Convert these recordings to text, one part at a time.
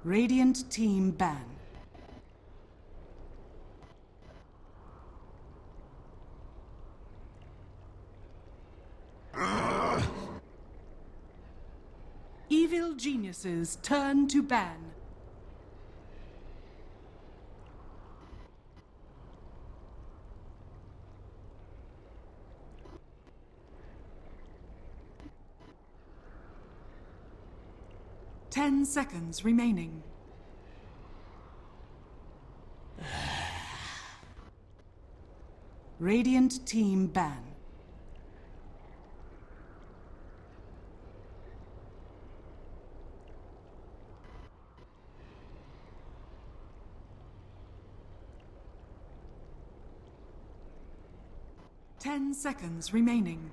Radiant team ban. Evil geniuses turn to ban. Ten seconds remaining. Radiant team ban. Ten seconds remaining.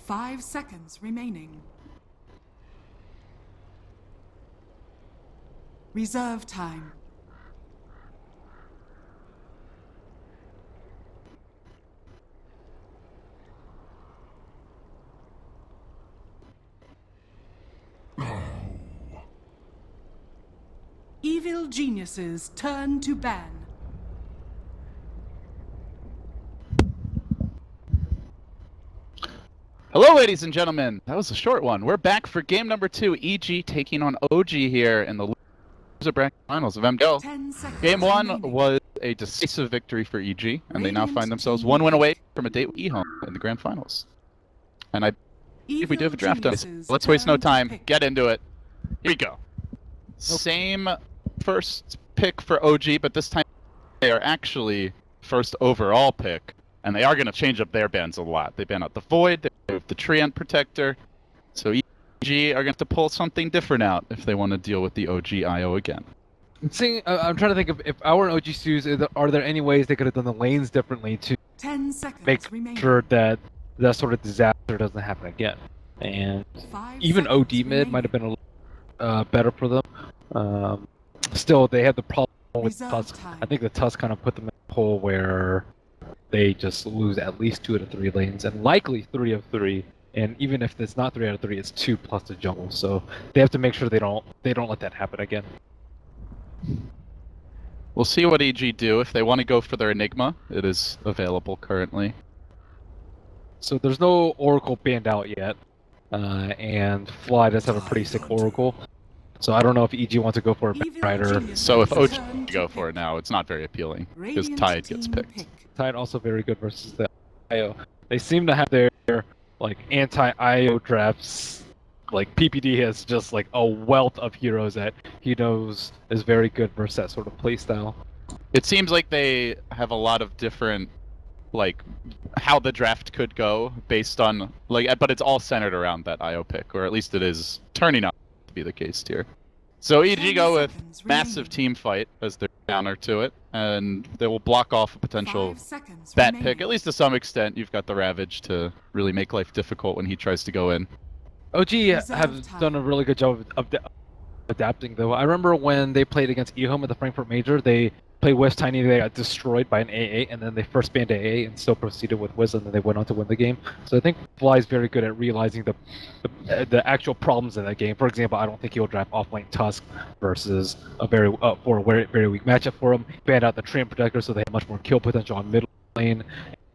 5 seconds remaining. Reserve time. Evil geniuses turn to ban. Hello, ladies and gentlemen. That was a short one. We're back for game number 2. EG taking on OG here in the loser bracket finals of MDL. Game 1 was a decisive victory for EG, and they now find themselves 1 win away from a date with eHome in the grand finals. And I believe we do have a draft on. Let's waste no time. Get into it. Here we go. Same first pick for OG, but this time they are actually first overall pick. And they are going to change up their bans a lot. They ban out the Void, they move the Treant Protector. So EG are going to have to pull something different out if they want to deal with the OG IO again. I'm trying to think of if our OG SUs, are there any ways they could have done the lanes differently to 10 seconds make remaining. sure that that sort of disaster doesn't happen again? And 5 even seconds OD mid remaining. might have been a little better for them. Still, they had the problem with Reserve Tusk. time. I think the Tusk kind of put them in a hole where they just lose at least 2 out of 3 lanes, and likely 3 of 3. And even if it's not 3 out of 3, it's 2 plus the jungle. So they have to make sure they don't let that happen again. We'll see what EG do. If they want to go for their Enigma, it is available currently. So there's no Oracle banned out yet, and Fly does have a pretty sick Oracle. So I don't know if EG wants to go for a Rider. So if OG go for it now, it's not very appealing, because Tide gets picked. Tide also very good versus the IO. They seem to have their like anti-IO drafts. Like PPD has just like a wealth of heroes that he knows is very good versus that sort of playstyle. It seems like they have a lot of different, like, how the draft could go based on, like, but it's all centered around that IO pick, or at least it is turning out to be the case here. So EG go with massive team fight as their counter to it, and they will block off a potential bat pick, at least to some extent. You've got the Ravage to really make life difficult when he tries to go in. OG have done a really good job of adapting, though. I remember when they played against eHome at the Frankfurt Major, they played Wiz Tiny, they got destroyed by an AA, and then they first banned AA and still proceeded with Wiz, and then they went on to win the game. So I think Fly is very good at realizing the actual problems in that game. For example, I don't think he'll draft off-lane Tusk versus a very weak matchup for him. Banned out the Treant Protector, so they have much more kill potential on mid lane,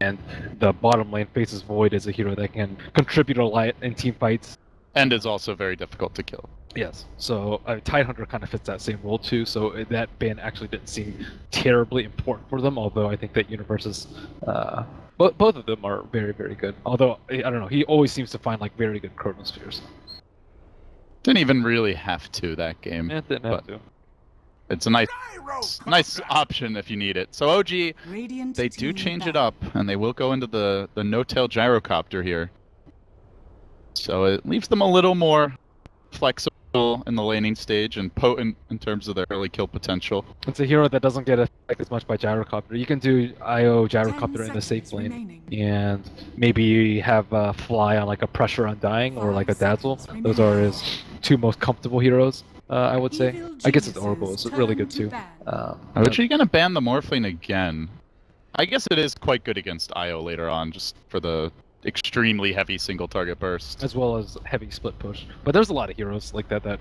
and the bottom lane faces Void as a hero that can contribute a lot in team fights. And is also very difficult to kill. Yes, so Tidehunter kind of fits that same role too, so that ban actually didn't seem terribly important for them, although I think that Universe is, both of them are very, very good. Although, I don't know, he always seems to find like very good Chronospheres. Didn't even really have to that game. Yeah, didn't have to. It's a nice option if you need it. So OG, they do change it up, and they will go into the no-tail gyrocopter here. So it leaves them a little more flexible in the laning stage and potent in terms of their early kill potential. It's a hero that doesn't get affected as much by gyrocopter. You can do IO gyrocopter in the safe lane, and maybe have Fly on like a Pressure Undying or like a Dazzle. Those are his 2 most comfortable heroes, I would say. I guess it's Oracle is really good too. Are you gonna ban the Morphling again? I guess it is quite good against IO later on, just for the extremely heavy single target burst. As well as heavy split push. But there's a lot of heroes like that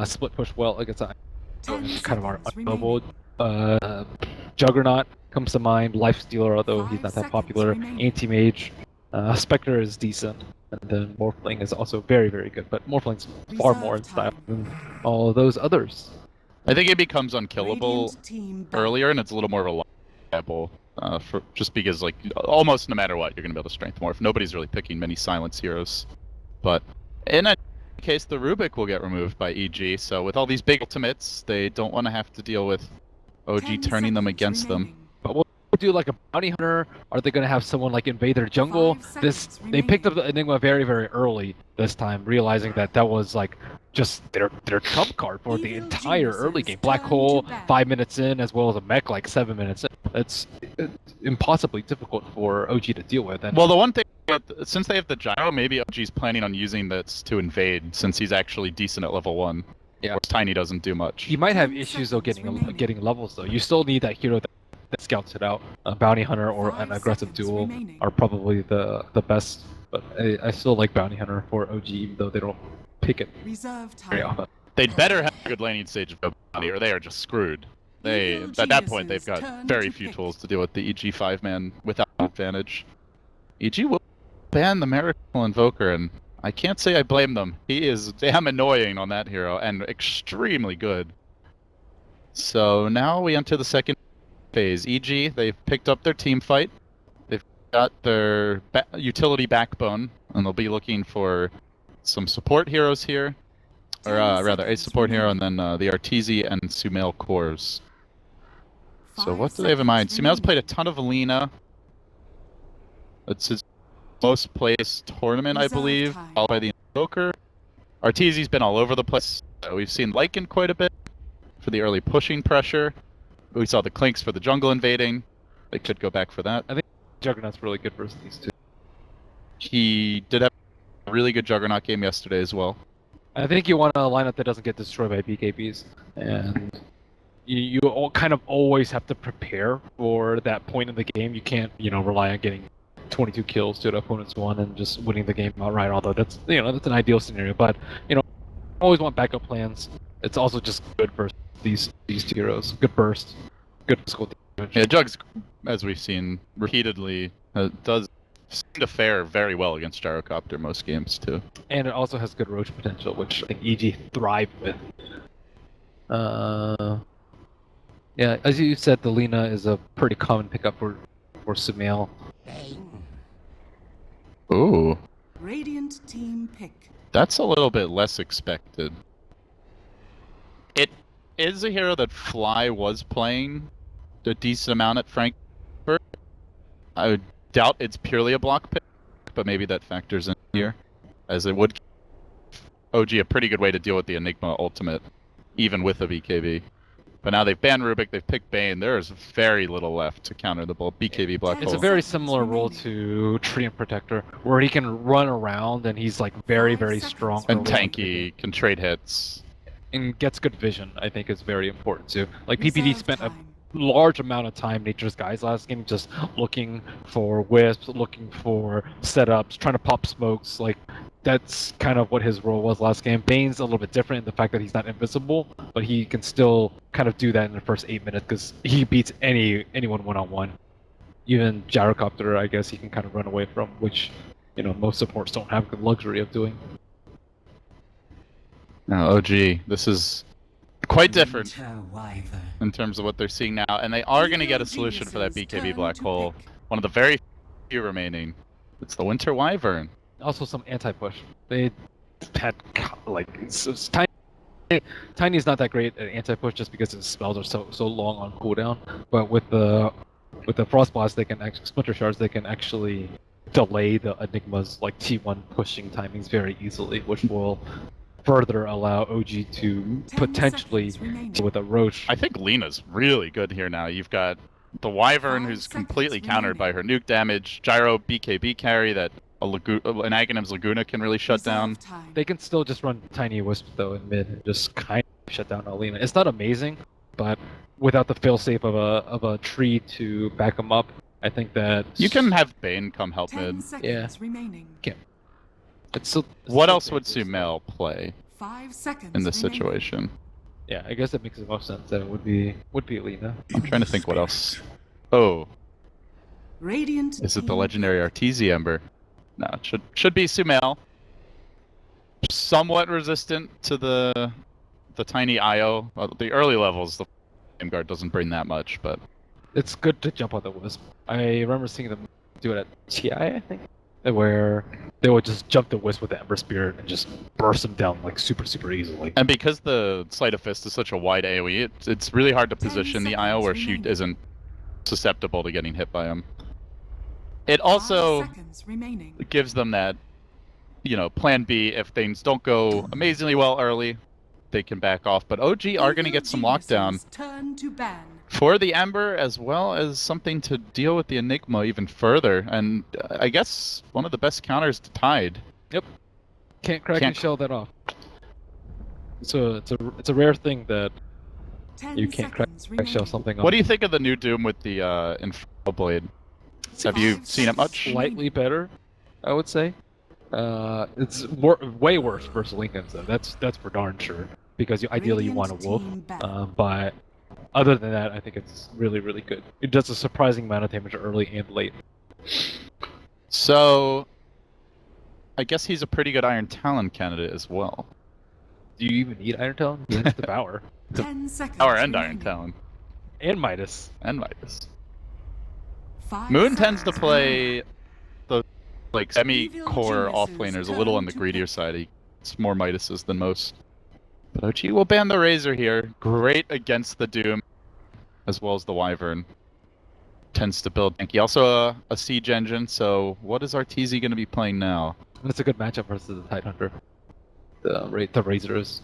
split push well against kind of our unknowable. Juggernaut comes to mind. Lifestealer, although he's not that popular. Anti-Mage. Spectre is decent. And then Morphling is also very, very good. But Morphling's far more in style than all of those others. I think it becomes unkillable earlier, and it's a little more reliable. Just because, like, almost no matter what, you're going to be able to strength morph. Nobody's really picking many silence heroes. But in a case, the Rubik will get removed by EG, so with all these big ultimates, they don't want to have to deal with OG turning them against them. But we'll do like a bounty hunter. Are they going to have someone like invade their jungle? They picked up the Enigma very, very early this time, realizing that was like just their trump card for the entire early game. Black Hole 5 minutes in, as well as a mech like 7 minutes in. It's impossibly difficult for OG to deal with. And well, the one thing, since they have the gyro, maybe OG's planning on using this to invade, since he's actually decent at level 1. Yeah. Whereas Tiny doesn't do much. He might have issues though getting levels though. You still need that hero that scouts it out. A bounty hunter or an aggressive duel are probably the best. But I still like bounty hunter for OG, even though they don't pick it very often. They'd better have a good laning stage of bounty, or they are just screwed. At that point, they've got very few tools to deal with the EG 5-man without advantage. EG will ban the Miracle Invoker, and I can't say I blame them. He is damn annoying on that hero, and extremely good. So now we enter the second phase. EG, they've picked up their team fight. They've got their utility backbone, and they'll be looking for some support heroes here. Or rather, a support hero, and then the Arteezy and Sumail cores. So what do they have in mind? Sumail's played a ton of Alina. It's his most placed tournament, I believe, followed by the Invoker. Arteezy's been all over the place. We've seen Lycan quite a bit for the early pushing pressure. We saw the Clinks for the jungle invading. They could go back for that. I think Juggernaut's really good versus these two. He did have a really good Juggernaut game yesterday as well. I think you want a lineup that doesn't get destroyed by BKBs, and you all kind of always have to prepare for that point in the game. You can't, rely on getting 22 kills to an opponent's one and just winning the game outright. Although that's an ideal scenario, but always want backup plans. It's also just good versus these two heroes. Good burst, good physical damage. Yeah, Jugs, as we've seen repeatedly, does seem to fare very well against Gyrocopter most games too. And it also has good roach potential, which I think EG thrive with. Yeah, as you said, the Lina is a pretty common pickup for Sumail. Ooh. Radiant team pick. That's a little bit less expected. It is a hero that Fly was playing a decent amount at Frankfurt. I would doubt it's purely a block pick, but maybe that factors in here, as it would give OG a pretty good way to deal with the Enigma ultimate, even with a BKB. But now they've banned Rubik, they've picked Bane, there is very little left to counter the BKB Black Hole. It's a very similar role to Treant Protector, where he can run around and he's like very, very strong. And tanky, can trade hits. And gets good vision, I think is very important too. Like PPD spent a large amount of time Nature's Guys last game just looking for wisps, looking for setups, trying to pop smokes. Like that's kind of what his role was last game. Bane's a little bit different in the fact that he's not invisible, but he can still kind of do that in the first 8 minutes because he beats anyone one-on-one. Even Gyrocopter, I guess he can kind of run away from, which most supports don't have the luxury of doing. Now, OG, this is quite different in terms of what they're seeing now, and they are going to get a solution for that BKB Black Hole. One of the very few remaining. It's the Winter Wyvern. Also some anti-push. They had Tiny is not that great at anti-push just because his spells are so long on cooldown. But with the Frost Blast, they can actually Splinter Shards. They can actually delay the Enigma's like T1 pushing timings very easily, which will further allow OG to potentially with a Roche. I think Lina's really good here now. You've got the Wyvern who's completely countered by her nuke damage, Gyro BKB carry that an Aghanim's Laguna can really shut down. They can still just run Tiny Wisp though in mid and just kind of shut down Alina. It's not amazing, but without the failsafe of a tree to back them up, I think that You can have Bane come help 10 mid. seconds remaining. it's still. What else would Sumail play 5 seconds in this remaining. situation? Yeah, I guess it makes the most sense that it would be Alina. I'm trying to think what else. Oh, Radiant is it the team legendary Arteezy Ember? No, it should be Sumail. Somewhat resistant to the tiny IO. Well, the early levels, the Flame Guard doesn't bring that much, but It's good to jump on the Wisp. I remember seeing them do it at TI, I think, where they would just jump the Wisp with the Ember Spirit and just burst them down like super easily. and because the Sleight of Fist is such a wide AoE, it's really hard to 10 position the IO where she seconds isn't susceptible to getting hit by him. It 5 also seconds remaining. gives them that, plan B if things don't go amazingly well early, they can back off. But OG are going to get some lockdown Turn to ban. for the Ember, as well as something to deal with the Enigma even further. And I guess one of the best counters to Tide. Yep. Can't crack and shell that off. So it's a rare thing that 10 you can't crack seconds shell remaining. something off. What do you think of the new Doom with the Infernal Blade? Have you 5 seen it much? seconds Slightly better, I would say. It's way worse versus Lincoln's though. That's for darn sure. Because ideally you want a wolf. Radiant team back. But other than that, I think it's really good. It does a surprising amount of damage early and late. So, I guess he's a pretty good Iron Talon candidate as well. Do you even need Iron Talon? You need Devour. 10 seconds Power and Iron remaining. Talon. And Midas. And Midas. 5 Moon tends to seconds play the Evil semi-core geniuses offlaners a little on the turn to greedier pick. side. It's more Midases than most. But OG will ban the Razor here. Great against the Doom, as well as the Wyvern. Tends to build tanky. Also a siege engine, so what is Arteezy going to be playing now? And it's a good matchup versus the Tidehunter. The Razor is.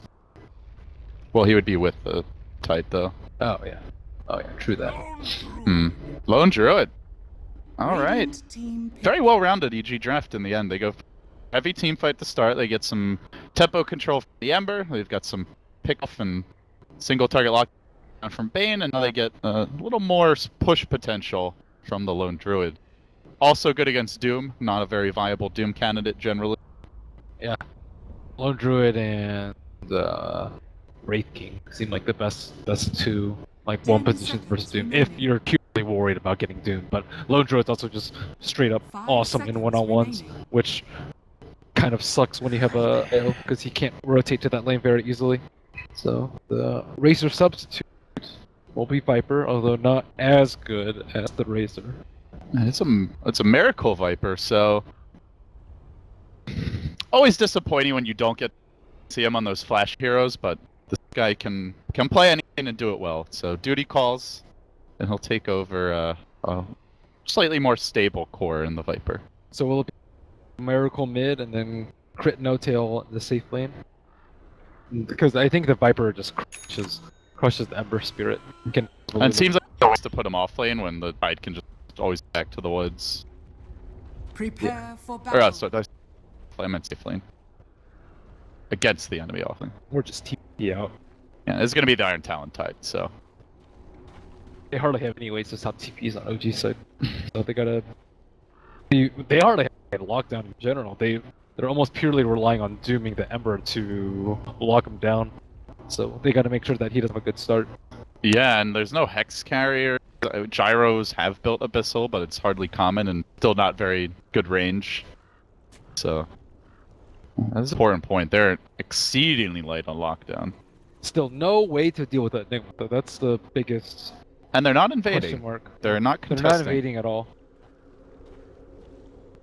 Well, he would be with the Tide, though. Oh yeah. True that. Lone Druid. All right. Radiant team pick. Very well-rounded EG draft in the end. They go heavy team fight to start. They get some tempo control from the Ember. They've got some pick-off and single target lockdown from Bane, and now they get a little more push potential from the Lone Druid. Also good against Doom. Not a very viable Doom candidate generally. Yeah. Lone Druid and Wraith King seem like the best two like 10 one positions versus Doom. If remaining. you're purely worried about getting Doom, but Lone Druid's also just straight up 5 awesome in seconds one-on-ones, remaining. which kind of sucks when you have a AO because he can't rotate to that lane very easily. So the Razor substitute will be Viper, although not as good as the Razor. It's a Miracle Viper, so always disappointing when you don't get to see him on those flash heroes, but this guy can play anything and do it well. So duty calls, and he'll take over a slightly more stable core in the Viper. So will it be Miracle mid and then crit no tail in the safe lane? Because I think the Viper just crushes the Ember Spirit. And it seems like he wants to put him off lane when the Tide can just always back to the woods. Prepare for Or battle. sorry, I meant safe lane. Against the enemy off lane. Or just TP out. Yeah, it's gonna be the Iron Talon Tide, so. They hardly have any ways to stop TPs on OG side. So they gotta... They hardly have lockdown in general. They're almost purely relying on dooming the Ember to lock him down. So they gotta make sure that he doesn't have a good start. Yeah, and there's no Hex carrier. Gyros have built Abyssal, but it's hardly common and still not very good range. So, that's an important point. They're exceedingly light on lockdown. Still, no way to deal with that Enigma, though. That's the biggest And they're not question invading. mark. They're not They're contesting. not invading at all.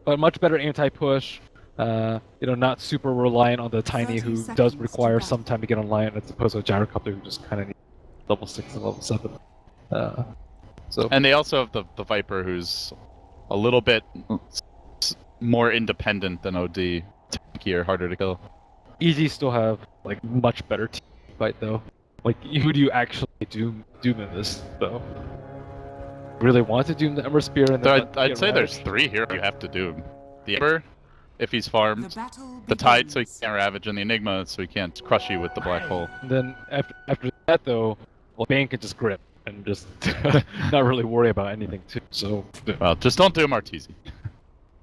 But much better anti-push. Not super reliant on the Tiny, 30 who seconds does to require battle. some time to get online, as opposed to a Gyrocopter, who just kind of needs level 6 and level 7. And they also have the Viper, who's a little bit more independent than OD. Tankier, harder to kill. EG still have like much better team fight though. Like, who do you actually doom in this though? Really want to doom the Ember Spear and then I'd say there's 3 here you have to do. The Ember, if he's farmed. The battle The Tide, so he begins. can't Ravage, and the Enigma, so he can't crush you with the Black Hole. And then after that though, well, Bane can just grip. and just not really worry about anything too. So Well, just don't do Martese.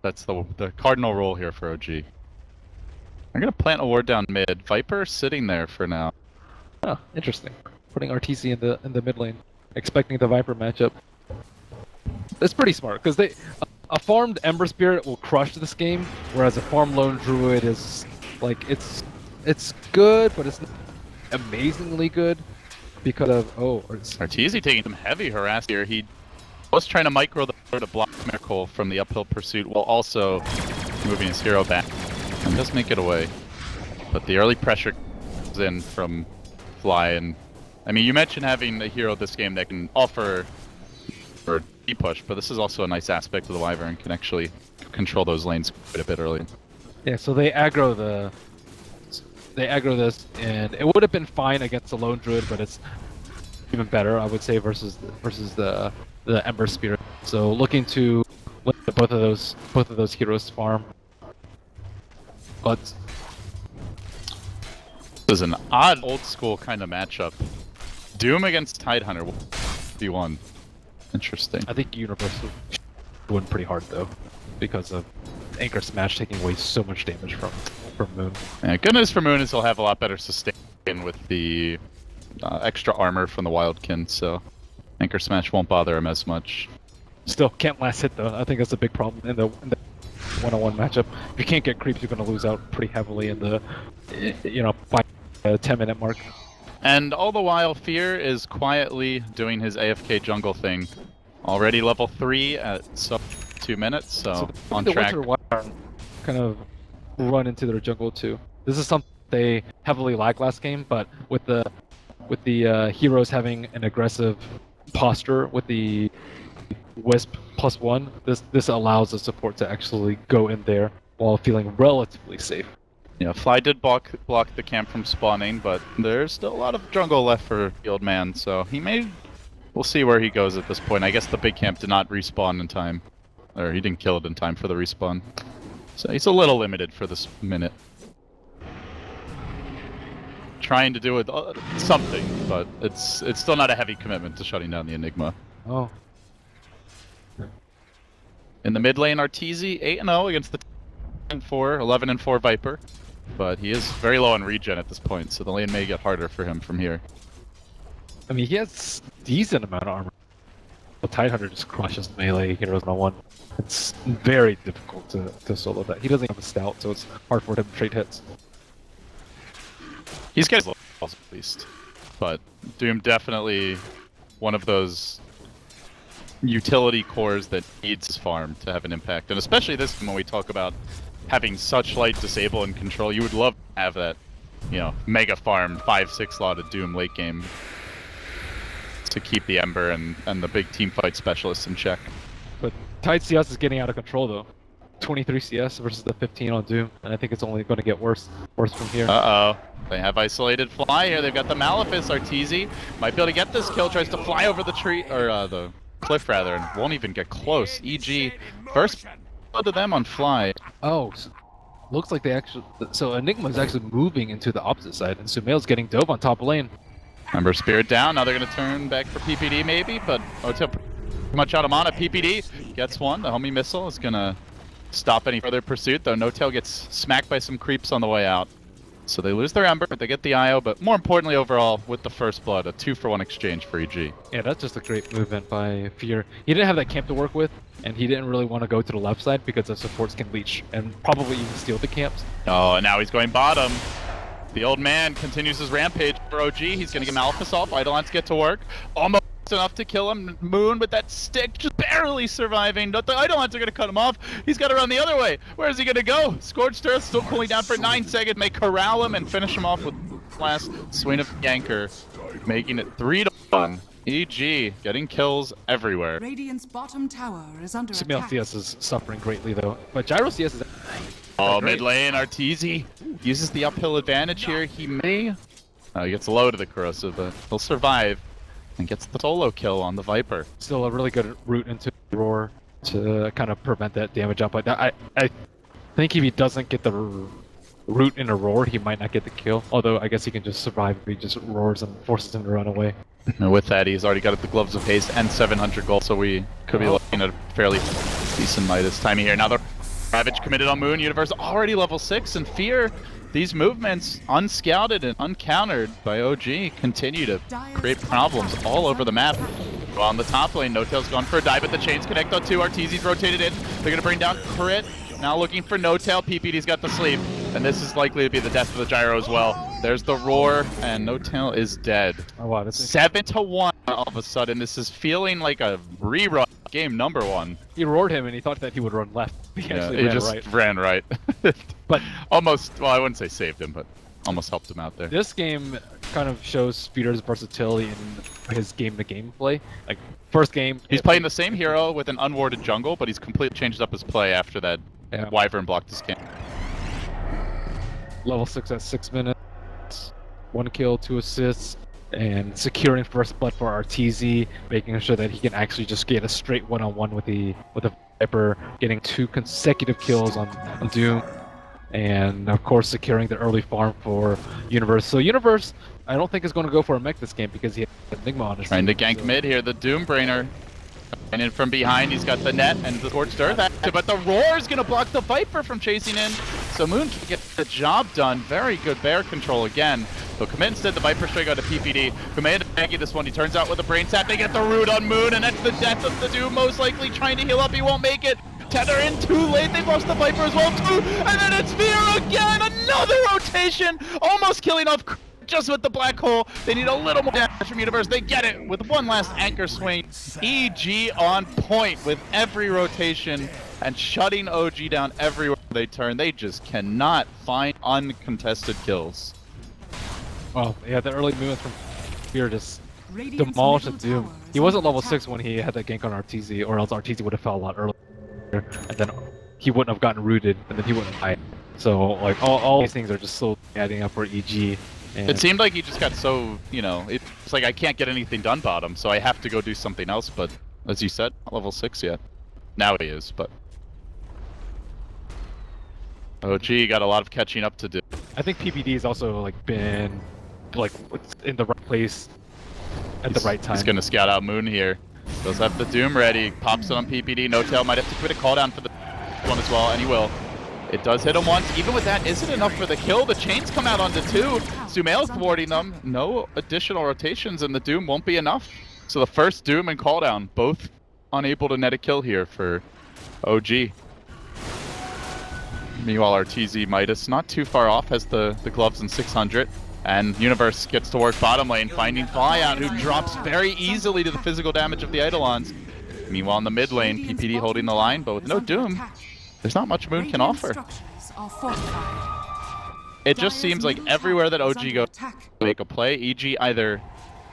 That's the cardinal rule here for OG. I'm gonna plant a ward down mid. Viper sitting there for now. oh, interesting. Putting RTC in the mid lane, expecting the Viper matchup. It's pretty smart because a farmed Ember Spirit will crush this game, whereas a farmed Lone Druid is like it's good, but it's not amazingly good because of Arteezy taking some heavy harass here. He was trying to micro the floor to block Miracle from the uphill pursuit while also moving his hero back. And does make it away. But the early pressure comes in from Fly, and I mean, you mentioned having a hero this game that can offer for deep push, but this is also a nice aspect of the Wyvern, can actually control those lanes quite a bit early. Yeah, so they aggro this, and it would have been fine against the Lone Druid, but it's even better, I would say, versus the Ember Spirit. So looking to let both of those heroes farm. But this is an odd old school kind of matchup. Doom against Tidehunter v1. Interesting. I think Universal win pretty hard though, because of Anchor Smash taking away so much damage from Moon. Yeah, good news for Moon is he'll have a lot better sustain with the extra armor from the Wildkin, so Anchor Smash won't bother him as much. Still can't last hit though. I think that's a big problem in the one-on-one matchup. If you can't get creeps, you're going to lose out pretty heavily in the, by 10-minute mark. And all the while, Fear is quietly doing his AFK jungle thing. Already level 3 at sub 2 minutes, so on track. Kind of run into their jungle too. This is something they heavily lacked last game, but with the heroes having an aggressive posture with the Wisp +1, this allows the support to actually go in there while feeling relatively safe. Yeah, Fly did block the camp from spawning, but there's still a lot of jungle left for the old man, so we'll see where he goes at this point. I guess the big camp did not respawn in time, or he didn't kill it in time for the respawn. So he's a little limited for this minute. Trying to do it something, but it's still not a heavy commitment to shutting down the Enigma. Oh. In the mid lane, Arteezy 8-0 against the 11-4 Viper, but he is very low on regen at this point, so the lane may get harder for him from here. I mean, he has decent amount of armor. The Tidehunter just crushes melee heroes one-on-one. It's very difficult to solo that. He doesn't have a stout, so it's hard for him to trade hits. He's getting levels at least, but Doom definitely one of those utility cores that needs his farm to have an impact, and especially this when we talk about having such light disable and control, you would love to have that, mega farm 5-6 slotted Doom late game to keep the Ember and the big team fight specialists in check. But Tide CS is getting out of control though. 23 CS versus the 15 on Doom, and I think it's only going to get worse from here. Uh-oh. They have isolated Fly here. They've got the Malefice. Arteezy might be able to get this kill. Tries to fly over the tree, or the cliff rather, and won't even get close. EG, first blood to them on Fly. Oh, looks like they actually... So Enigma is actually moving into the opposite side, and Sumail's getting dove on top lane. Ember Spirit down. Now they're going to turn back for PPD maybe, but Hotel pretty much out of mana. PPD gets one. The homie missile is going to stop any further pursuit, though No Tail gets smacked by some creeps on the way out. So they lose their Ember, they get the IO, but more importantly overall, with the first blood, a 2-for-1 exchange for EG. Yeah, that's just a great movement by Fear. He didn't have that camp to work with, and he didn't really want to go to the left side because the supports can leech and probably even steal the camps. Oh, and now he's going bottom. The old man continues his rampage for OG. He's going to get Malefice off. Eidolons get to work. Almost enough to kill him. Moon with that stick just barely surviving. The Eidolons are going to cut him off. He's got to run the other way. Where is he going to go? Scorched Earth still cooling down for 9 seconds. May corral him and finish him off with last swing of the anchor, making it 3-1. EG getting kills everywhere. Radiant's bottom tower is under Sumail attack. CS is suffering greatly though, but Gyro CS is... Oh, mid lane, Arteezy uses the uphill advantage here. He may... Oh, he gets low to the Corrosive, but he'll survive and gets the solo kill on the Viper. Still a really good route into Roar to kind of prevent that damage up. But I think if he doesn't get the route in a Roar, he might not get the kill. Although I guess he can just survive if he just roars and forces him to run away. And with that, he's already got the Gloves of Haste and 700 gold, so we could be looking at a fairly decent Midas timing here. Now the Ravage committed on Moon. Universe already level 6, and Fear, these movements, unscouted and uncountered by OG, continue to create problems all over the map. Well, on the top lane, No-Tail's gone for a dive, but the chains connect on 2. RTZ's rotated in. They're going to bring down Crit. Now looking for No-Tail. PPD's got the sleep. And this is likely to be the death of the Gyro as well. There's the roar, and No-Tail is dead. Oh, wow. That's 7-1 all of a sudden. This is feeling like a rerun game number 1. He roared him, and he thought that he would run left. He He just ran right. But almost, well, I wouldn't say saved him, but almost helped him out there. this game kind of shows Speeder's versatility in his game-to-game play. Like, first game... He's playing the same hero with an unwarded jungle, but he's completely changed up his play after that Wyvern blocked his camp. Level 6 at 6 minutes, 1 kill, 2 assists, and securing first blood for RTZ, making sure that he can actually just get a straight one-on-one with the Viper, getting 2 consecutive kills on Doom, and of course securing the early farm for Universe. So Universe, I don't think is going to go for a mech this game because he has Enigma on his Trying to team, gank mid here, the Doombrainer. And in from behind, he's got the net and the Scorched Earth active, but the Roar is going to block the Viper from chasing in. So Moon can get the job done. Very good bear control again. So commit instead, the Viper straight out to PPD. Command to Maggie this one. He turns out with a brain tap. They get the root on Moon, and that's the death of the Doom. Most likely trying to heal up. He won't make it. Tether in too late. They've lost the Viper as well too. And then it's Fear again. Another rotation. Almost killing off just with the black hole. They need a little more damage from Universe. They get it with one last anchor swing. EG on point with every rotation and shutting OG down everywhere they turn. They just cannot find uncontested kills. Well, yeah, the early movements from Fear just demolished the Doom. He wasn't level 6 when he had that gank on RTZ, or else RTZ would have fell a lot earlier, and then he wouldn't have gotten rooted, and then he wouldn't die. So, like, all these things are just so adding up for EG. And it seemed like he just got so, you know, it's like I can't get anything done bottom, so I have to go do something else, but as you said, not level 6 yet. Now he is, but... OG got a lot of catching up to do. I think PPD has also, like, been, like, in the right place at the right time. He's gonna scout out Moon here. Does have the Doom ready, pops it on PPD. No-Tail might have to quit a call down for the one as well, and he will. It does hit him once. Even with that, isn't enough for the kill. The chains come out onto 2. Sumail thwarting them. No additional rotations, and the Doom won't be enough. So the first Doom and call down, both unable to net a kill here for OG. Meanwhile, RTZ Midas not too far off, has the gloves and 600. And Universe gets to work bottom lane, finding Flyout, who drops very easily to the physical damage of the Eidolons. Meanwhile, in the mid lane, PPD holding the line, but with no Doom, there's not much Moon can offer. It just seems like everywhere that OG goes to make a play, EG either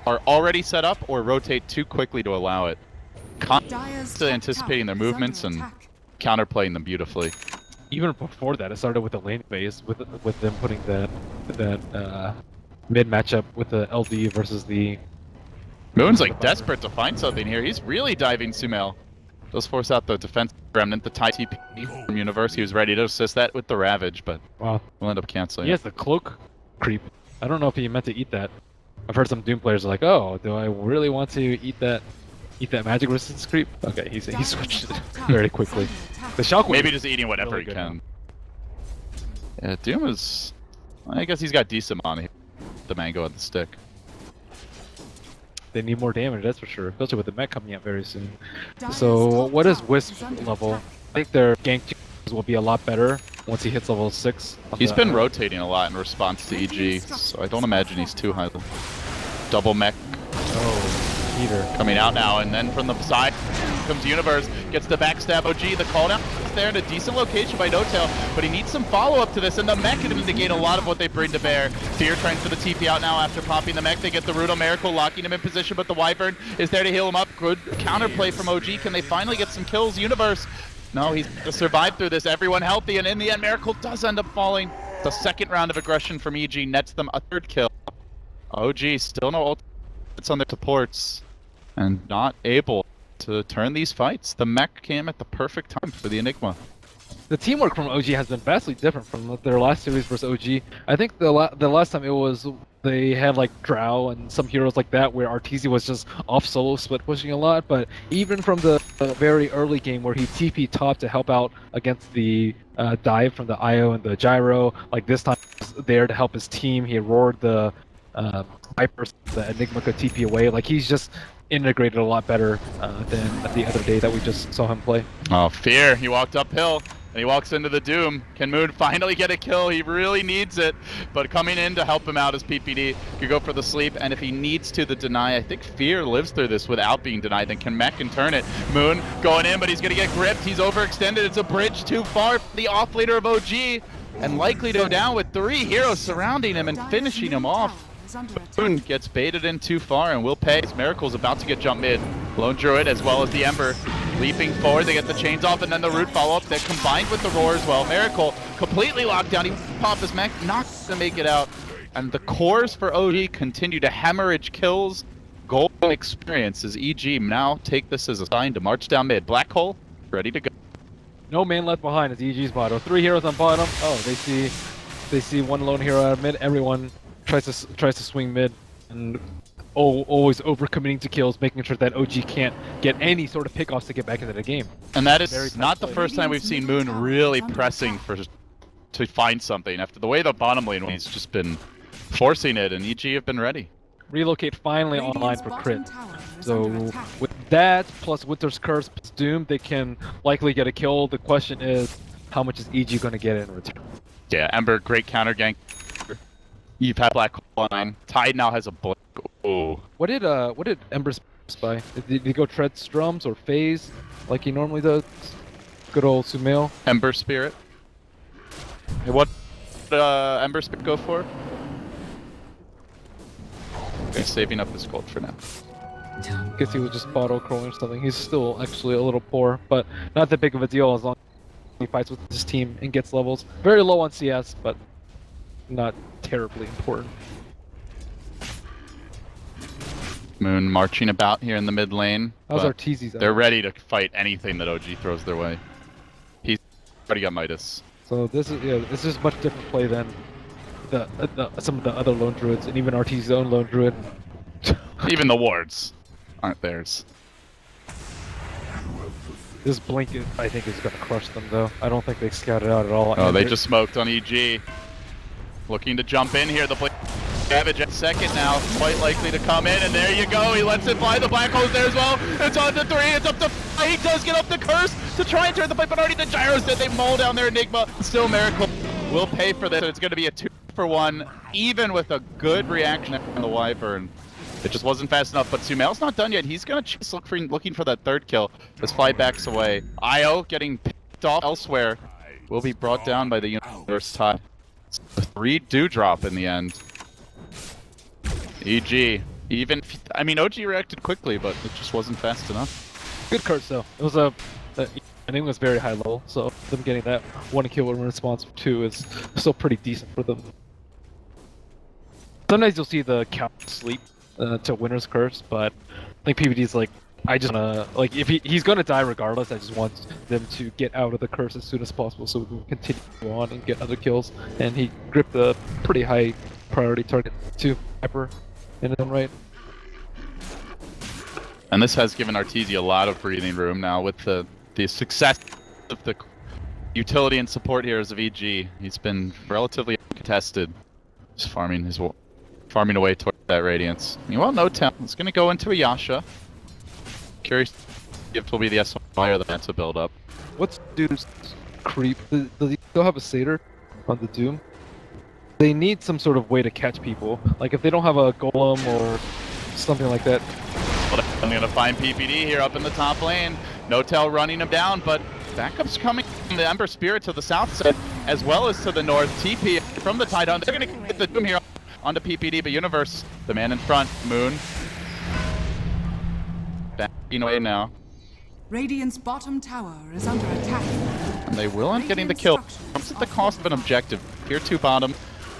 are already set up or rotate too quickly to allow it. Constantly anticipating their movements and counterplaying them beautifully. Even before that, it started with the lane phase, with them putting that mid matchup with the LD versus the... Moon's like desperate to find something here. He's really diving Sumail. Does force out the defense remnant, the tie TP from Universe. He was ready to assist that with the Ravage, but we'll end up canceling. He has the cloak creep. I don't know if he meant to eat that. I've heard some Doom players are like, oh, do I really want to eat that magic resistance creep? Okay, he switched it very quickly. The shockwave. Maybe just eating whatever really he can. Now. Yeah, Doom is... I guess he's got decent on here. The mango and the stick. They need more damage, that's for sure. Especially with the mech coming out very soon. So, what is Wisp's level? I think their gank will be a lot better once he hits level 6. He's been rotating a lot in response to EG, so I don't imagine he's too high. Double mech. Oh, Peter. Coming out now, and then from the side comes Universe, gets the backstab OG, the call down is there in a decent location by No-Tail, but he needs some follow-up to this, and the mech can negate a lot of what they bring to bear. Fear trying for the TP out now after popping the mech. They get the root on Miracle, locking him in position, but the Wyvern is there to heal him up. Good counterplay from OG. Can they finally get some kills? Universe, no, he's to survive through this. Everyone healthy, and in the end, Miracle does end up falling. The second round of aggression from EG nets them a 3rd kill. OG still no ult. It's on their supports, and not able to turn these fights. The mech came at the perfect time for the Enigma. The teamwork from OG has been vastly different from their last series versus OG. I think the last time it was they had like Drow and some heroes like that where Arteezy was just off solo split pushing a lot, but even from the very early game where he TP top to help out against the dive from the IO and the gyro, like this time he was there to help his team. He roared the Vipers, the Enigma could TP away. Like he's just integrated a lot better than the other day that we just saw him play. Oh, Fear, he walked uphill. And he walks into the Doom. Can Moon finally get a kill? He really needs it. But coming in to help him out is PPD. Could go for the sleep, and if he needs to, the deny. I think Fear lives through this without being denied. Then can Mech and turn it. Moon going in, but he's going to get gripped. He's overextended. It's a bridge too far. The off leader of OG, and likely to go down with 3 heroes surrounding him and finishing him off. Moon gets baited in too far and will pay. Miracle's about to get jumped mid. Lone Druid as well as the Ember leaping forward. They get the chains off and then the root follow-up that combined with the roar as well. Miracle completely locked down. He popped his mech, not to make it out. And the cores for OG continue to hemorrhage kills. Golden experience as EG now take this as a sign to march down mid. Black Hole ready to go. No man left behind is EG's motto. 3 heroes on bottom. Oh, they see one lone hero out of mid. Everyone tries to swing mid and always overcommitting to kills, making sure that OG can't get any sort of pickoffs to get back into the game. And that is not the first time we've seen Moon really pressing to find something. After the way the bottom lane, he's just been forcing it, and EG have been ready. Relocate finally online for crit. So with that, plus Winter's Curse, plus Doom, they can likely get a kill. The question is, how much is EG going to get in return? Yeah, Ember, great counter gank. You've had Black Hole line. Tide now has a blink. Oh. What did Ember spy? Did he go tread strums or phase like he normally does? Good old Sumail. Ember Spirit. Hey, what Ember Spirit go for? He's saving up his gold for now. Guess he was just bottle crawling or something. He's still actually a little poor, but not that big of a deal as long as he fights with his team and gets levels. Very low on CS, but not terribly important. Moon marching about here in the mid lane. How's Arteezy's? They're ready to fight anything that OG throws their way. He's already got Midas. So this is much different play than some of the other lone druids, and even Arteezy's own lone druid. Even the wards aren't theirs. This blink, I think, is going to crush them, though. I don't think they scouted out at all. Oh, they just smoked on EG. Looking to jump in here. The blink. Savage at second now, quite likely to come in, and there you go. He lets it fly. The Black Hole's there as well. It's on to 3. It's up to 5. He does get up the curse to try and turn the fight, but already the gyros did. They maul down their Enigma. Still, Miracle will pay for this. It's going to be a 2-for-1, even with a good reaction on the Wyvern. It just wasn't fast enough, but Sumail's not done yet. He's going to chase looking for that 3rd kill as Fly backs away. IO getting picked off elsewhere will be brought down by the Universe Tide. 3 do drop in the end. EG, I mean, OG reacted quickly, but it just wasn't fast enough. Good curse, though. It was I think it was very high level, so them getting that 1 kill in response to 2 is still pretty decent for them. Sometimes you'll see the count sleep to Winter's Curse, but I think PvD's like, I just wanna, like, if he's gonna die regardless, I just want them to get out of the curse as soon as possible so we can continue on and get other kills. And he gripped a pretty high priority target to Hyper in his own right. And this has given Arteezy a lot of breathing room now with the success of the utility and support heroes of EG. He's been relatively uncontested, just farming away toward that Radiance. Well, no tell. It's gonna go into a Yasha. Curious if it will be the S1 or the Manta build up. What's Doom's creep? Does he still have a Satyr on the Doom? They need some sort of way to catch people. Like if they don't have a Golem or something like that. Well, I'm gonna find PPD here up in the top lane. No-Tell running him down, but backup's coming from the Ember Spirit to the south side, as well as to the north. TP from the Tide on. They're gonna get the Doom here onto PPD, but Universe, the man in front, Moon. Backing away now. Radiant's bottom tower is under attack. And they will end getting the kill. Comes at the cost of an objective. Tier 2 bottom,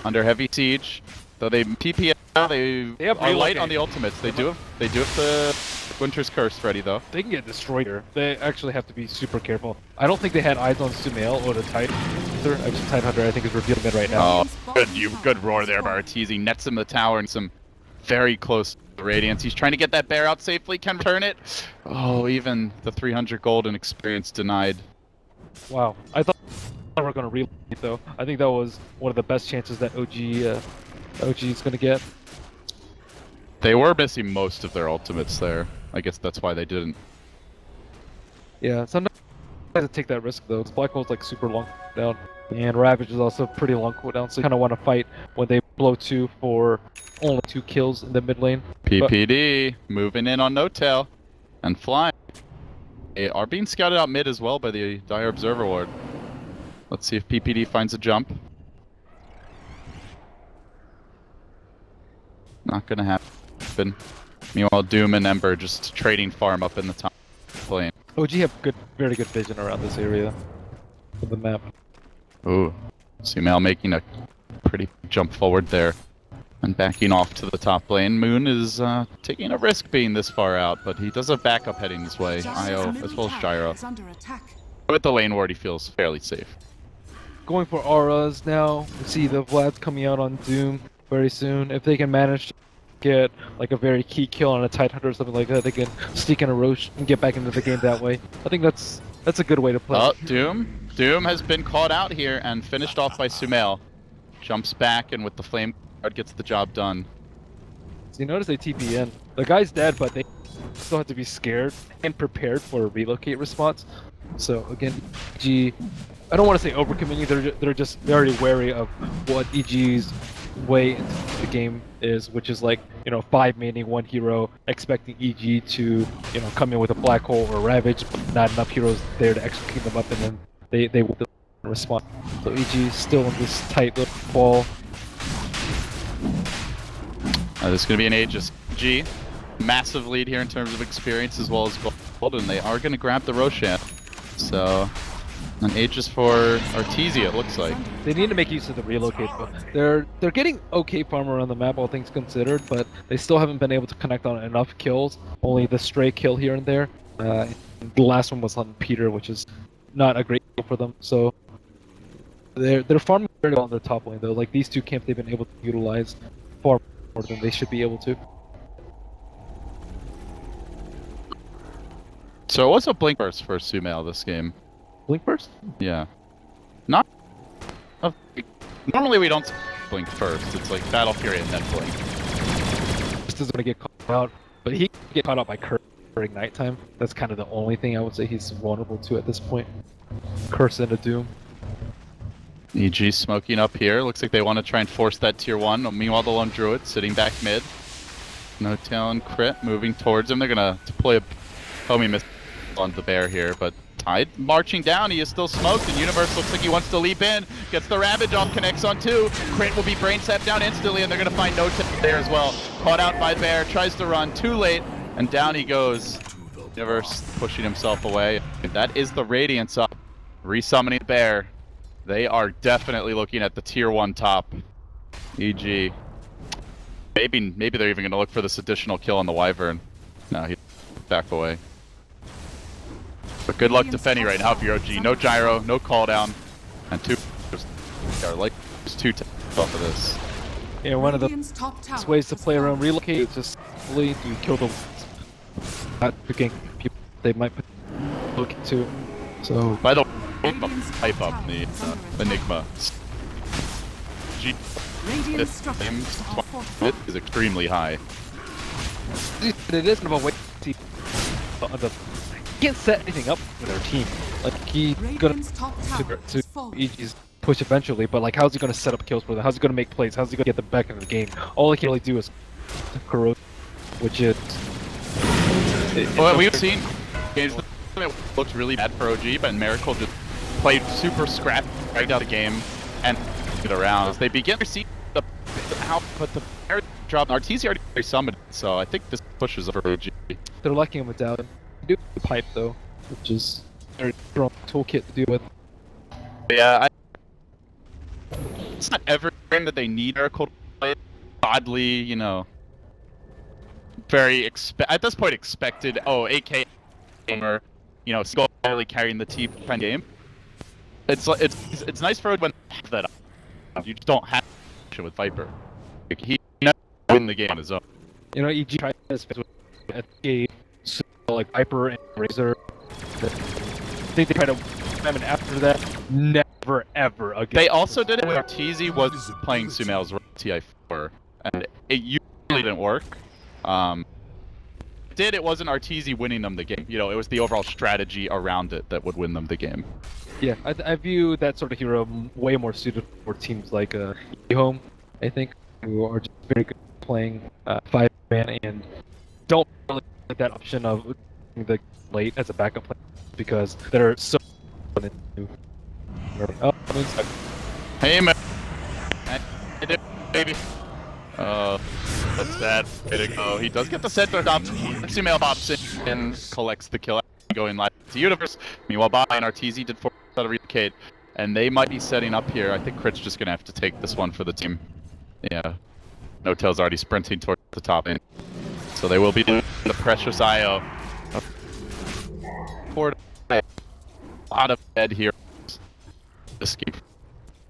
under heavy siege. Though they TP They have are light relocate. on the ultimates. They do have the Winter's Curse ready though. They can get destroyed here. They actually have to be super careful. I don't think they had eyes on Sumail or the Tidehunter. Actually, Tidehunter I think is revealed mid right now. Oh, good roar there, Bartizi. Nets him the tower and some very close to the Radiance. He's trying to get that bear out safely. Can turn it. Oh, even the 300 gold and experience denied. Wow, I thought we were going to relocate though. I think that was one of the best chances that OG is going to get. They were missing most of their ultimates there. I guess that's why they didn't. Yeah, sometimes I have to take that risk though. This Black Hole's like super long cooldown, and Ravage is also pretty long cooldown, so you kind of want to fight when they blow 2 for only 2 kills in the mid lane. PPD moving in on No Tail and flying. They are being scouted out mid as well by the Dire Observer Ward. Let's see if PPD finds a jump. Not gonna happen. Meanwhile, Doom and Ember just trading farm up in the top lane. OG have very good vision around this area of the map. Ooh, Sumail making a pretty jump forward there and backing off to the top lane. Moon is taking a risk being this far out, but he does have backup heading his way. IO as well as Gyro. With the lane ward, he feels fairly safe. Going for auras now. We see the Vlad's coming out on Doom very soon. If they can manage to get like a very key kill on a Tidehunter or something like that, they can sneak in a Roche and get back into the game that way. I think that's a good way to play. Oh, Doom has been caught out here and finished off by Sumail. Jumps back and with the flame card gets the job done. So you notice they TP in. The guy's dead, but they still have to be scared and prepared for a relocate response. So again, EG, I don't want to say overcommitting. They're just very wary of what EG's way into the game is, which is like, 5 maining 1 hero, expecting EG to, come in with a Black Hole or Ravage, but not enough heroes there to execute them up, and then they will respond. So EG still in this tight little ball. This is going to be an Aegis. G, massive lead here in terms of experience as well as gold, and they are going to grab the Roshan. So, an Aegis for Artesia, it looks like. They need to make use of the relocate, but they're getting okay farm around the map, all things considered, but they still haven't been able to connect on enough kills. Only the stray kill here and there. The last one was on Peter, which is not a great kill for them. So they're farming very well on their top lane though. Like these 2 camps, they've been able to utilize far more than they should be able to. So what's a blink burst for Sumail this game? Blink burst? Yeah. Normally we don't blink first. It's like battle period and then blink. Just is gonna get caught out, but he can get caught out by curse during nighttime. That's kind of the only thing I would say he's vulnerable to at this point. Curse into Doom. EG smoking up here. Looks like they want to try and force that tier 1. Meanwhile, the lone druid sitting back mid. No tail and crit moving towards him. They're gonna deploy a homie missile on the bear here, but Tide marching down. He is still smoked, and Universe looks like he wants to leap in. Gets the Ravage off, connects on 2. Crit will be brain sapped down instantly, and they're gonna find no tail there as well. Caught out by bear, tries to run too late, and down he goes. Universe pushing himself away. That is the Radiance up. Resummoning bear. They are definitely looking at the tier 1 top. EG. Maybe they're even going to look for this additional kill on the Wyvern. No, he back away. But good luck to Fenny right now if you're OG. No gyro, no cooldown, and 2 are like just 2 off of this. Yeah, one of the best ways to play around relocate is just simply to kill the not picking people they might look into. So by the way, pipe up the Enigma. G it is extremely high. It is kind of a way to he can't set anything up for their team. Like he's gonna to EG's push eventually, but like how's he gonna set up kills for them? How's he gonna make plays? How's he gonna get them back into the game? All he can really do is corrode, which is. Well, we've seen games that looked really bad for OG, but Miracle just played super scrappy, dragged out the game, and get around. As they begin to see the output, the drop. Artesia already summoned, so I think this pushes over OG. They're locking him with down. They do the pipe though, which is a very strong toolkit to deal with. Yeah, it's not every game that they need Miracle to play, oddly, you know, very at this point expected. Oh, AK gamer, you know, squarely carrying the team kind of game. It's nice for when that you just don't have to with Viper. Like, he never win the game on his own. You know, EG tried this with a like Viper and Razor. I think they tried to them, and after that, never ever again. They also did it when Arteezy was playing Sumail's TI4, and it usually didn't work. It wasn't Arteezy winning them the game. You know, it was the overall strategy around it that would win them the game. Yeah, I view that sort of hero way more suited for teams like Home, I think, who are just very good at playing 5-man and don't really like that option of the late as a backup player because they're so. Oh, hey man, baby. Oh, that's bad. Way to go. He does get the center dump. Sumail pops in and collects the kill. Going live to Universe. Meanwhile, behind Arteezy did 4 out of relocate, and they might be setting up here. I think Crit's just gonna have to take this one for the team. Yeah, No-Tail's already sprinting towards the top end, so they will be doing the precious IO. A lot of dead heroes. Escape.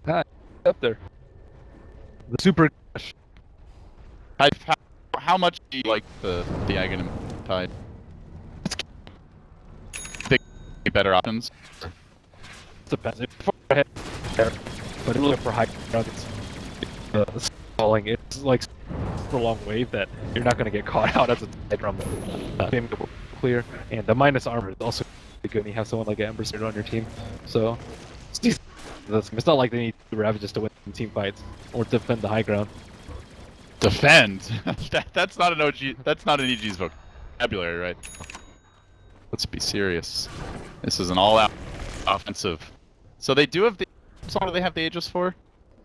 Up there. The super. How much do you like the Aghanim Tide? Think better options. Depends. But really for high ground, it's falling. It's like a long wave that you're not going to get caught out as a tide drum. Clear, and the minus armor is also good. And you have someone like Ember Spirit on your team, so it's not like they need Ravages to win team fights or defend the high ground. Defend? That's not an OG. That's not an EG's vocabulary, right? Let's be serious. This is an all-out offensive. So they do have the. So what do they have the Aegis for?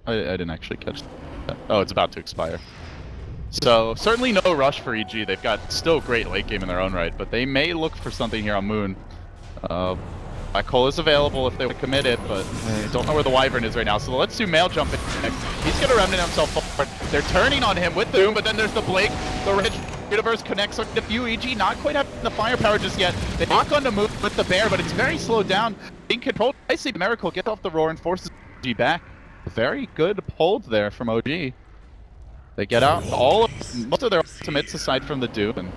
I didn't actually catch that. Oh, it's about to expire. So certainly no rush for EG. They've got still great late game in their own right, but they may look for something here on Moon. Black Hole is available if they would commit it, but I don't know where the Wyvern is right now. So let's do Sumail jump in next. He's gonna remnant himself forward. They're turning on him with the Doom, but then there's the Blake. The Ridge Universe connects on the few. EG not quite having the firepower just yet. They lock on to move with the Bear, but it's very slowed down. Being controlled. I see Miracle gets off the roar and forces OG back. Very good hold there from OG. They get out most of their ultimates aside from the Doom, and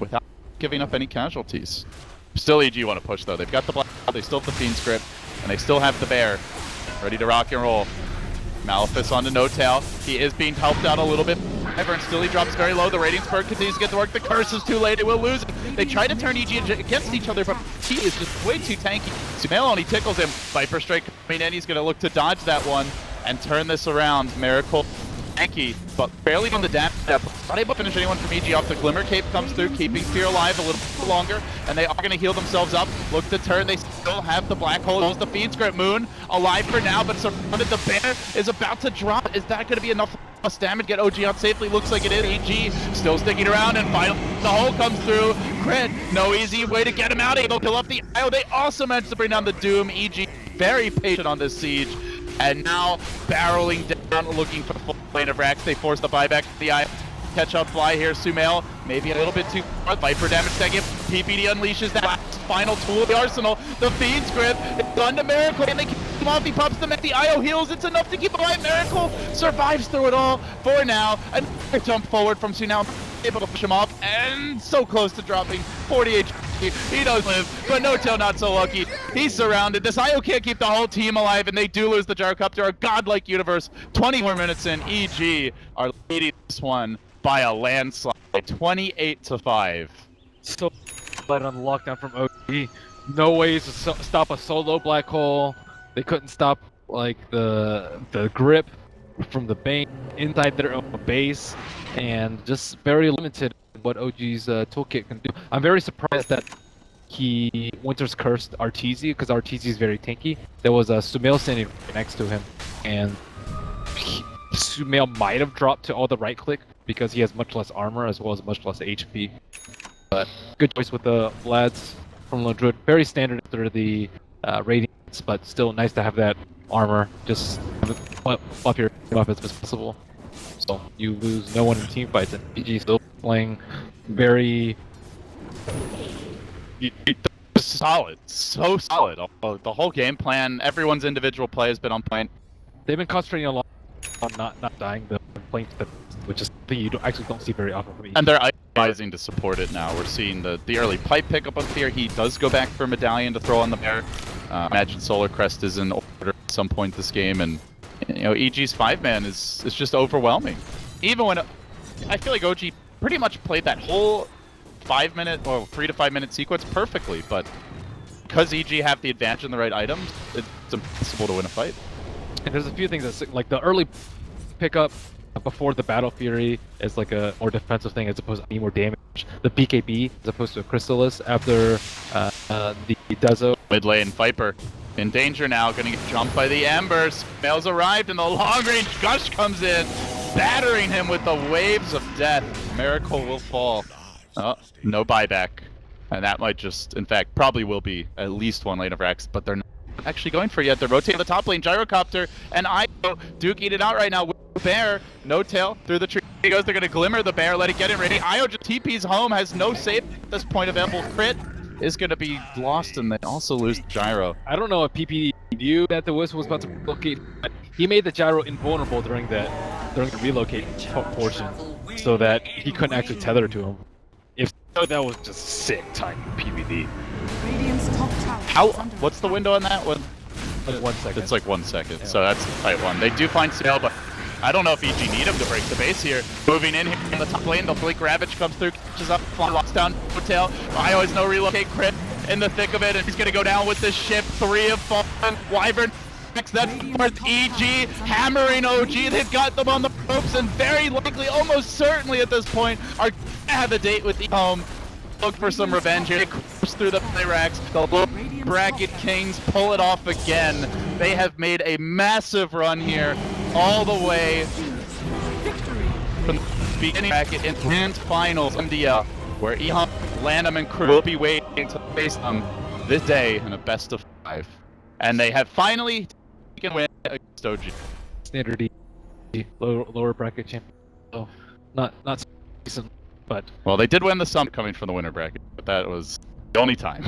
without giving up any casualties. Still EG want to push though. They've got the Black, they still have the Fiend script, and they still have the Bear. Ready to rock and roll. Malefice onto No-Tail. He is being helped out a little bit. And still he drops very low. The Radiant Spurt continues to get to work. The Curse is too late. It will lose. They try to turn EG against each other, but he is just way too tanky. Sumail only tickles him. Viper Strike coming in. He's going to look to dodge that one and turn this around. Miracle tanky, but barely on the damage. Not able to finish anyone from EG off. The Glimmer Cape comes through, keeping Fear alive a little bit longer, and they are going to heal themselves up. Look to turn. They still have the Black Hole. There's the Fiend Script. Moon alive for now, but surrounded. The Bear is about to drop. Is that going to be enough damage? Get OG out safely. Looks like it is. EG still sticking around, and finally the hole comes through. Crit, no easy way to get him out. They'll kill off the IO. They also managed to bring down the Doom. EG very patient on this siege. And now barreling down, looking for the full lane of Rax. They force the buyback to the IO. Catch up fly here. Sumail maybe a little bit too far. Viper damage taking. PPD unleashes that last final tool of the arsenal. The Fiend's grip. It's done to Miracle, and they keep him off. He pops them at the IO heals. It's enough to keep alive. Miracle survives through it all for now. Another jump forward from Sumail. Able to push him off, and so close to dropping 40 HP. He does live, but No-Tail not so lucky. He's surrounded. This IO can't keep the whole team alive, and they do lose the Gyrocopter. A godlike universe. 20 more minutes in. EG are leading this one by a landslide, 28-5. So, but on the lockdown from OG, no ways to stop a solo Black Hole. They couldn't stop like the grip from the Bane inside their own base, and just very limited what OG's toolkit can do. I'm very surprised that he Winter's cursed Arteezy, because Arteezy is very tanky. There was a Sumail standing right next to him, and Sumail might have dropped to all the right click because he has much less armor as well as much less HP. But good choice with the lads from Lodred. Very standard after the Radiance, but still nice to have that armor. Just have it up your buff as possible. You lose no one in team fights, and EG still playing very solid, so solid. The whole game plan, everyone's individual play has been on point. They've been concentrating a lot on not dying, but playing to the, which is something you actually don't see very often from EG. And they're itemizing to support it now. We're seeing the early pipe pickup up here. He does go back for Medallion to throw on the bear. Imagine Solar Crest is in order at some point this game, and you know EG's 5-man is just overwhelming. Even when I feel like OG pretty much played that whole 5-minute or 3 to 5 minute sequence perfectly, but because EG have the advantage in the right items, it's impossible to win a fight. And there's a few things that's like the early pickup before the Battle Fury is like a more defensive thing as opposed to any more damage. The BKB as opposed to a Chrysalis after the Dezo. Mid lane Viper in danger now, gonna get jumped by the Embers. Mail's arrived and the long range Gush comes in, battering him with the waves of death. Miracle will fall. Oh, no buyback. And that might just, in fact, probably will be at least one lane of Rex, but they're not actually going for it yet. They're rotating the top lane, Gyrocopter, and Io duking it out right now with the bear. No tail through the tree. He goes, they're going to glimmer the bear, let it get in ready. Io just TP's home, has no save at this point available. Crit is going to be lost, and they also lose Gyro. I don't know if PP knew that the Wisp was about to relocate, but he made the Gyro invulnerable during the relocate portion, so that he couldn't actually tether to him. If so, that was just sick time PvD. Radiant's top tower What's the window on that one? Like 1 second. It's like 1 second, Yeah. so that's a tight one. They do find Sail, but I don't know if EG need him to break the base here. Moving in here in the top lane, the Blink Ravage comes through, catches up, locks down Hotel. Io has no relocate crit in the thick of it, and he's gonna go down with this ship. 3 have fallen. Wyvern next, that fourth EG hammering OG. They've got them on the ropes, and very likely, almost certainly at this point, are gonna have a date with the home. Look for some revenge here. They cruise through the play racks. The low bracket Kings pull it off again. They have made a massive run here, all the way from the beginning bracket in grand finals MDL, where Ehum, Lanham, and crew will be waiting to face them this day in a best of 5. And they have finally taken win against OG. Standard E, lower bracket champion. So not decent, but Well, they did win the summit coming from the winner bracket, but that was the only time.